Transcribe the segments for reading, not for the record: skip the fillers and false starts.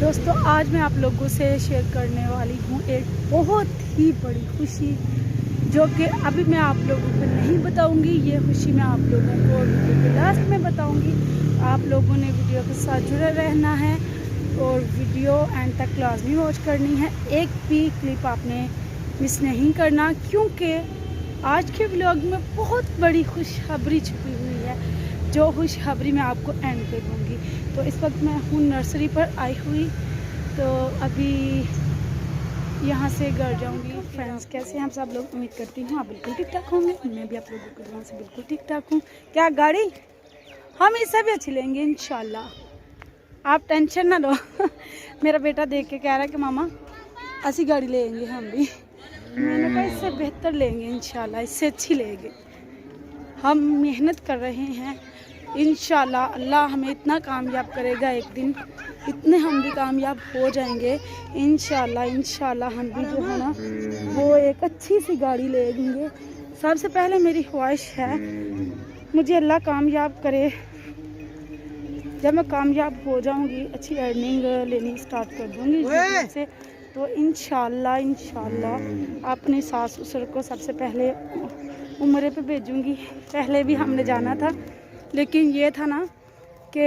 दोस्तों आज मैं आप लोगों से शेयर करने वाली हूँ एक बहुत ही बड़ी खुशी, जो कि अभी मैं आप लोगों को नहीं बताऊंगी। ये खुशी मैं आप लोगों को वीडियो के लास्ट में बताऊंगी। आप लोगों ने वीडियो के साथ जुड़े रहना है और वीडियो एंड तक लाजमी वॉच करनी है। एक भी क्लिप आपने मिस नहीं करना, क्योंकि आज के व्लॉग में बहुत बड़ी खुशखबरी छुपी हुई है, जो खुशखबरी मैं आपको एंड पे दूँगी। तो इस वक्त मैं हूँ नर्सरी पर आई हुई, तो अभी यहाँ से घर जाऊँगी। फ्रेंड्स कैसे हैं आप सब लोग? उम्मीद करती हूँ आप बिल्कुल ठीक ठाक होंगे। मैं भी आप लोगों के दुआ से बिल्कुल ठीक ठाक हूँ। क्या गाड़ी हम इससे भी अच्छी लेंगे इंशाल्लाह, आप टेंशन ना लो। मेरा बेटा देख के कह रहा है कि मामा ऐसी गाड़ी लेंगे हम भी। मैंने कहा इससे बेहतर लेंगे इंशाल्लाह, इससे अच्छी लेंगे। हम मेहनत कर रहे हैं, इंशाल्लाह अल्लाह हमें इतना कामयाब करेगा, एक दिन इतने हम भी कामयाब हो जाएंगे इंशाल्लाह हम भी जो है ना वो एक अच्छी सी गाड़ी लेंगे। सबसे पहले मेरी ख्वाहिश है मुझे अल्लाह कामयाब करे, जब मैं कामयाब हो जाऊंगी अच्छी अर्निंग लेनी स्टार्ट कर दूंगी से, तो इंशाल्लाह अपने सास ससुर को सबसे पहले उम्रे पे भेजूंगी। पहले भी हमने जाना था, लेकिन ये था ना कि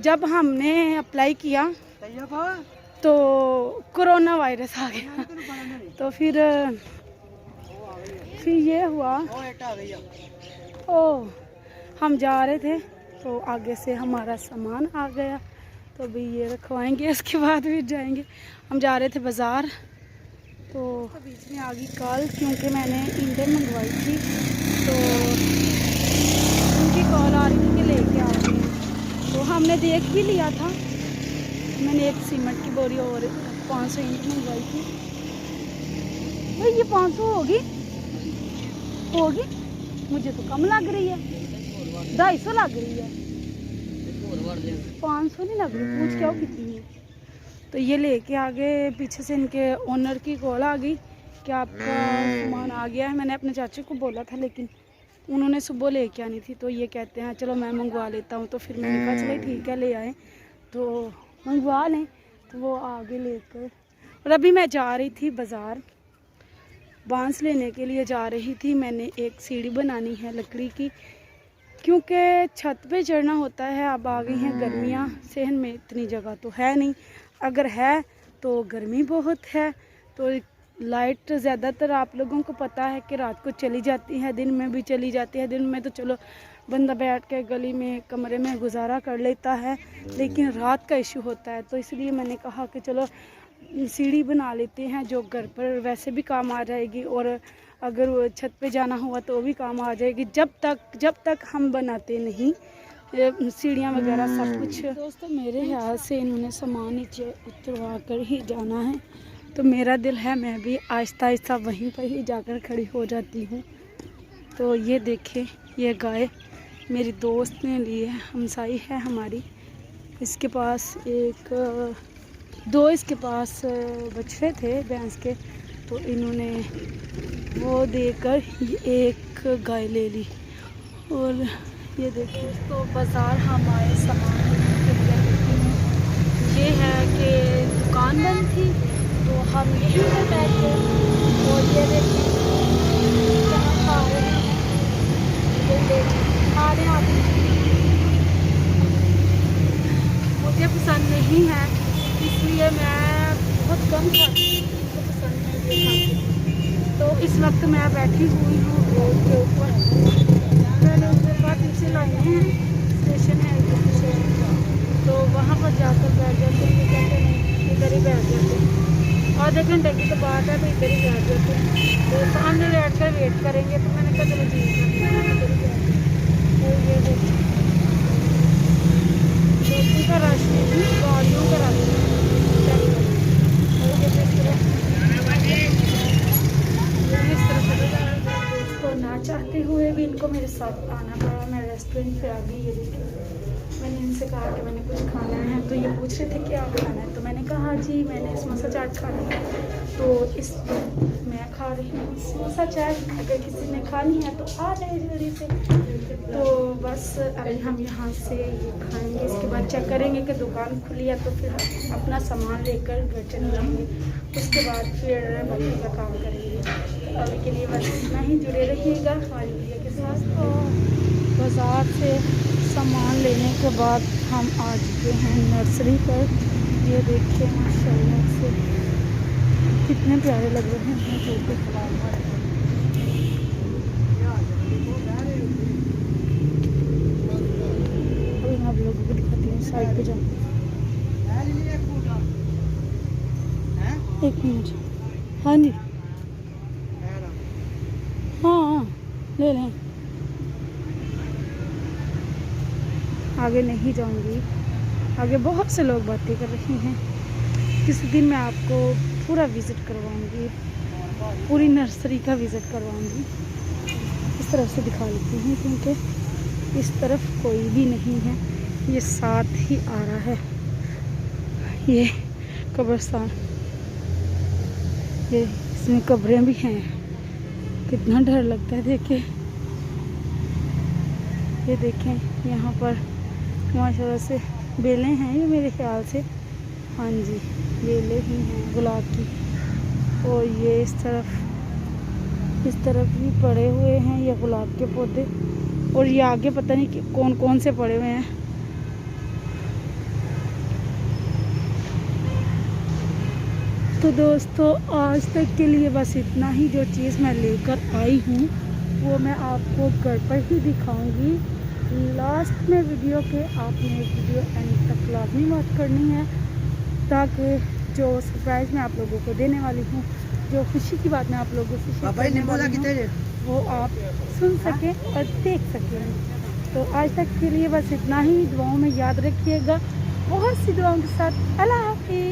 जब हमने अप्लाई किया तो कोरोना वायरस आ गया, तो फिर ये हुआ। ओ हम जा रहे थे तो आगे से हमारा सामान आ गया, तो अभी ये रखवाएंगे, उसके बाद फिर जाएंगे। हम जा रहे थे बाज़ार, तो बीच में आ गई कॉल, क्योंकि मैंने ईंटें मंगवाई थी, तो उनकी कॉल आ रही थी कि लेके आ गए हैं। तो हमने देख भी लिया था। मैंने एक सीमेंट की बोरी और 500 ईंट मंगवाई थी। भाई ये 500 होगी मुझे तो कम लग रही है, 250 लग रही है, 500 नहीं लग रही। पूछ क्या हो कितनी है। तो ये लेके आ गए। पीछे से इनके ओनर की कॉल आ गई कि आपका सामान आ गया है। मैंने अपने चाचू को बोला था, लेकिन उन्होंने सुबह लेके आनी थी, तो ये कहते हैं चलो मैं मंगवा लेता हूँ। तो फिर मैंने कहा चलो ठीक है ले आए, तो मंगवा लें। तो वो आगे लेकर, और अभी मैं जा रही थी बाज़ार, बांस लेने के लिए जा रही थी। मैंने एक सीढ़ी बनानी है लकड़ी की, क्योंकि छत पे चढ़ना होता है। अब आ गई हैं गर्मियाँ, सहन में इतनी जगह तो है नहीं, अगर है तो गर्मी बहुत है। तो लाइट ज़्यादातर आप लोगों को पता है कि रात को चली जाती है, दिन में भी चली जाती है। दिन में तो चलो बंदा बैठ के गली में कमरे में गुजारा कर लेता है, लेकिन रात का इशू होता है। तो इसलिए मैंने कहा कि चलो सीढ़ी बना लेते हैं, जो घर पर वैसे भी काम आ जाएगी, और अगर वो छत पे जाना हुआ तो वो भी काम आ जाएगी। जब तक हम बनाते नहीं सीढ़ियाँ वगैरह सब कुछ। दोस्तों मेरे ख्याल से इन्होंने सामान नीचे उतरवा कर ही जाना है, तो मेरा दिल है मैं भी आहिस्ता आहिस्ता वहीं पर ही जाकर खड़ी हो जाती हूँ। तो ये देखें, ये गाय मेरी दोस्त ने ली है, हमसाई है हमारी। इसके पास दो इसके पास बछड़े थे भैंस के, तो इन्होंने वो देकर एक गाय ले ली। और ये देखिए, तो बाज़ार हम आए सामान के लिए। ये है कि दुकान बंद थी, तो हम यहीं पर बैठे। और ये देखिए क्या खा रहे हैं, खा रहे हैं। मुझे पसंद नहीं है, इसलिए मैं बहुत कम खाती हूँ, मुझे पसंद है ये खाती। तो इस वक्त मैं बैठी हुई हूँ रोड के ऊपर। मैंने उनके बाद नीचे लाए हैं, स्टेशन है तो वहाँ पर जाकर बैठ जाते हैं। कहते नहीं इधर ही बैठ जाते हैं, आधे घंटे की तो बात है, तो इधर ही बैठ जाते हैं। तो सामने बैठ कर वेट करेंगे, तो मैंने कहा चलो ठीक है इधर ही बैठ जाते। तो ये देखिए लोगों का रश नहीं, गाड़ियों का रश है। तो ना चाहते हुए भी इनको मेरे साथ आना पड़ा। मैं रेस्टोरेंट पे आ गई। ये देखिए मैंने इनसे कहा कि मैंने कुछ खाना है, तो ये पूछ रहे थे कि आप खाना है, तो मैंने मैंने कहा हाँ जी मैंने समोसा चाट खानी है, तो इस मैं खा रही हूँ समोसा चाट। अगर किसी ने खानी है तो आ जाए जल्दी से। तो बस अभी हम यहाँ से ये खाएंगे, इसके बाद चेक करेंगे कि दुकान खुली है, तो फिर अपना सामान लेकर घर चले जाएंगे। उसके बाद फिर बाकी का काम करेंगे। अभी के लिए बस इतना ही, जुड़े रहिएगा हमारी वीडियो के साथ। तो बाज़ार से सामान लेने के बाद हम आ चुके हैं नर्सरी पर। ये देखिए माशाल्लाह से कितने प्यारे लग रहे हैं पौधे। अभी आप लोगों को दिखाती हूँ, साइड पे जाऊँ। एक मिनट। हाँ जी हाँ ले लें। आगे नहीं जाऊंगी, आगे बहुत से लोग बातें कर रहे हैं। किसी दिन मैं आपको पूरा विज़िट करवाऊंगी, पूरी नर्सरी का विज़िट करवाऊंगी। इस तरफ से दिखा लेती हूँ क्योंकि इस तरफ कोई भी नहीं है, ये साथ ही आ रहा है। ये कब्रिस्तान, ये इसमें कब्रें भी हैं। कितना डर लगता है देखिए। ये देखें यहाँ पर माशाल्लाह से बेलें हैं, ये मेरे ख्याल से हाँ जी बेलें ही हैं गुलाब की। और ये इस तरफ भी पड़े हुए हैं ये गुलाब के पौधे। और ये आगे पता नहीं कि कौन कौन से पड़े हुए हैं। तो दोस्तों आज तक के लिए बस इतना ही। जो चीज़ मैं लेकर आई हूँ वो मैं आपको घर पर ही दिखाऊंगी। लास्ट में वीडियो के आपने वीडियो एंड तक लाजमी बात करनी है, ताकि जो सरप्राइज़ मैं आप लोगों को देने वाली हूँ, जो खुशी की बात मैं आप लोगों से शेयर करने वाली हूँ, वो आप सुन सकें और देख सकें। तो आज तक के लिए बस इतना ही। दुआओं में याद रखिएगा, बहुत सी दुआओं के साथ। अल्लाह हाफिज़।